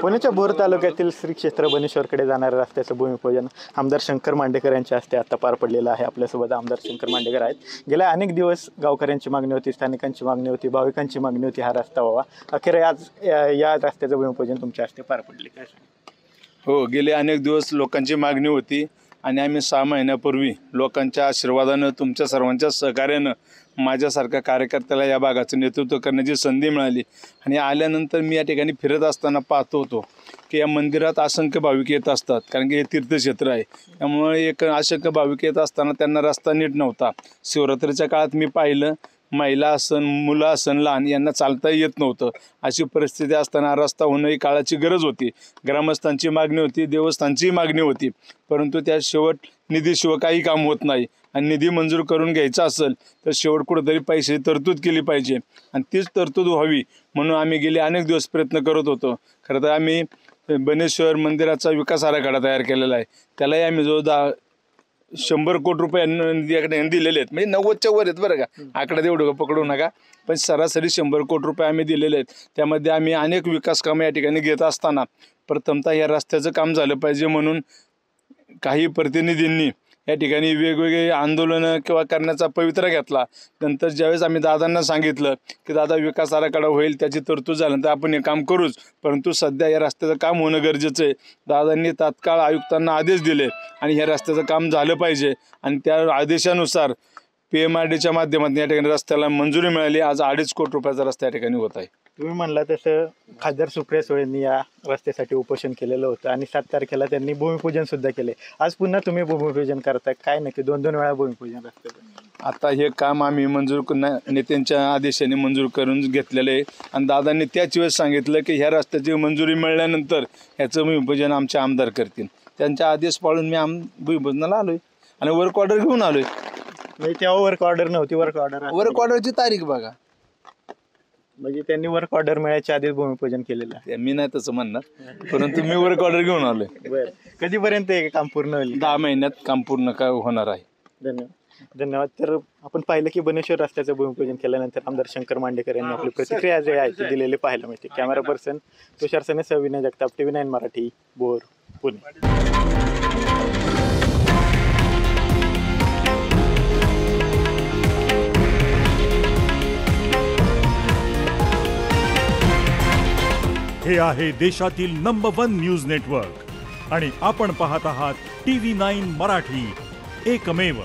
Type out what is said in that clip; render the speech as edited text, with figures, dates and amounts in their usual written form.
पुण्याच्या भोर तालुक्यातील श्री क्षेत्र बनेश्वरकडे जाणाऱ्या रस्त्याचं भूमिपूजन आमदार शंकर मांडेकर यांच्या हस्ते आता पार पडलेलं आहे। आपल्यासोबत आमदार शंकर मांडेकर आहेत। गेल्या अनेक दिवस गावकऱ्यांची मागणी होती, स्थानिकांची मागणी होती, भाविकांची मागणी होती हा रस्ता व्हावा। अखेर आज या रस्त्याचं भूमिपूजन तुमच्या हस्ते पार पडले, काय सांगा? हो, गेले अनेक दिवस लोकांची मागणी होती आणि आम्ही 6 महिन्यापूर्वी लोकांच्या आशीर्वादानं, तुमच्या सर्वांच्या सहकार्यानं माझ्यासारख्या कार्यकर्त्याला या भागाचं नेतृत्व करण्याची संधी मिळाली। आणि आल्यानंतर मी या ठिकाणी फिरत असताना पाहतो होतो की या मंदिरात असंख्य भाविक येत असतात, कारण की हे तीर्थक्षेत्र आहे। त्यामुळे एक असंख्य भाविक येत असताना त्यांना रस्ता नीट नव्हता। शिवरात्रीच्या काळात मी पाहिलं, महिला असन, मुलं असन, लहान यांना चालता येत नव्हतं। अशी परिस्थिती असताना रस्ता होणं ही काळाची गरज होती। ग्रामस्थांची मागणी होती, देवस्थानची मागणी होती, परंतु त्या शेवट निधीशिवाय काही काम होत नाही। आणि निधी मंजूर करून घ्यायचा असेल तर शेवट कुठेतरी पैसे तरतूद केली पाहिजे आणि तीच तरतूद व्हावी म्हणून आम्ही गेले अनेक दिवस प्रयत्न करत होतो। खरं तर आम्ही बनेश्वर मंदिराचा विकास आराखडा तयार केलेला आहे। त्यालाही आम्ही जो 100 कोटी रुपये दिलेले आहेत, म्हणजे 90च्या वर आहेत बरं का, आकडा तेवढं पकडू नका, पण सरासरी 100 कोटी रुपये आम्ही दिलेले आहेत। त्यामध्ये आम्ही अनेक विकास कामं या ठिकाणी घेत असताना प्रथमतः या रस्त्याचं काम झालं पाहिजे म्हणून काही प्रतिनिधींनी या ठिकाणी वेगवेगळे आंदोलनं किंवा करण्याचा पवित्रा घेतला। नंतर ज्यावेळेस आम्ही दादांना सांगितलं की दादा विकास आराखडा होईल, त्याची तरतूद झाल्यानंतर आपण हे काम करूच, परंतु सध्या या रस्त्याचं काम होणं गरजेचं आहे। दादांनी तात्काळ आयुक्तांना आदेश दिले आणि ह्या रस्त्याचं काम झालं पाहिजे आणि त्या आदेशानुसार PMRDच्या माध्यमातून या ठिकाणी रस्त्याला मंजुरी मिळाली। आज 2.5 कोटी रुपयाचा रस्ता या ठिकाणी होत आहे। तुम्ही म्हणला तसं खासदार सुप्रिया सुळेंनी या रस्त्यासाठी उपोषण केलेलं होतं आणि 7 तारखेला त्यांनी भूमिपूजन सुद्धा केले। आज पुन्हा तुम्ही भूमिपूजन करताय, काय नक्की 2-2 वेळा भूमिपूजन रस्त्याचं? आता हे काम आम्ही नेत्यांच्या आदेशाने मंजूर करून घेतलेलं आहे आणि दादांनी त्याच वेळेस सांगितलं की ह्या रस्त्याची मंजुरी मिळाल्यानंतर ह्याचं भूमिपूजन आमचे आमदार करतील। त्यांचा आदेश पाळून मी भूमिपूजनाला आलोय आणि वर्क ऑर्डर घेऊन आलोय। म्हणजे तेव्हा वर्क ऑर्डर नव्हती, वर्क ऑर्डरची तारीख बघा, म्हणजे त्यांनी वर्क ऑर्डर मिळायच्या आधीच भूमिपूजन केलेलं आहे। मी नाही तसं म्हणणार, परंतु मी वर्क ऑर्डर घेऊन आलोय। बरं, कधीपर्यंत हे काम पूर्ण होईल? 10 महिन्यात काम पूर्ण होणार आहे। धन्यवाद। तर आपण पाहिलं की बनेश्वर रस्त्याचं भूमिपूजन केल्यानंतर आमदार शंकर मांडेकर यांनी आपली प्रतिक्रिया जी आहे ती दिलेली पाहायला मिळते। कॅमेरा पर्सन तुषार सने, विनय जगताप, TV9 मराठी, भोर, पुणे। हे आहे देशातील नंबर 1 न्यूज नेटवर्क आणि आपण पाहत आहात TV9 मराठी, एकमेव।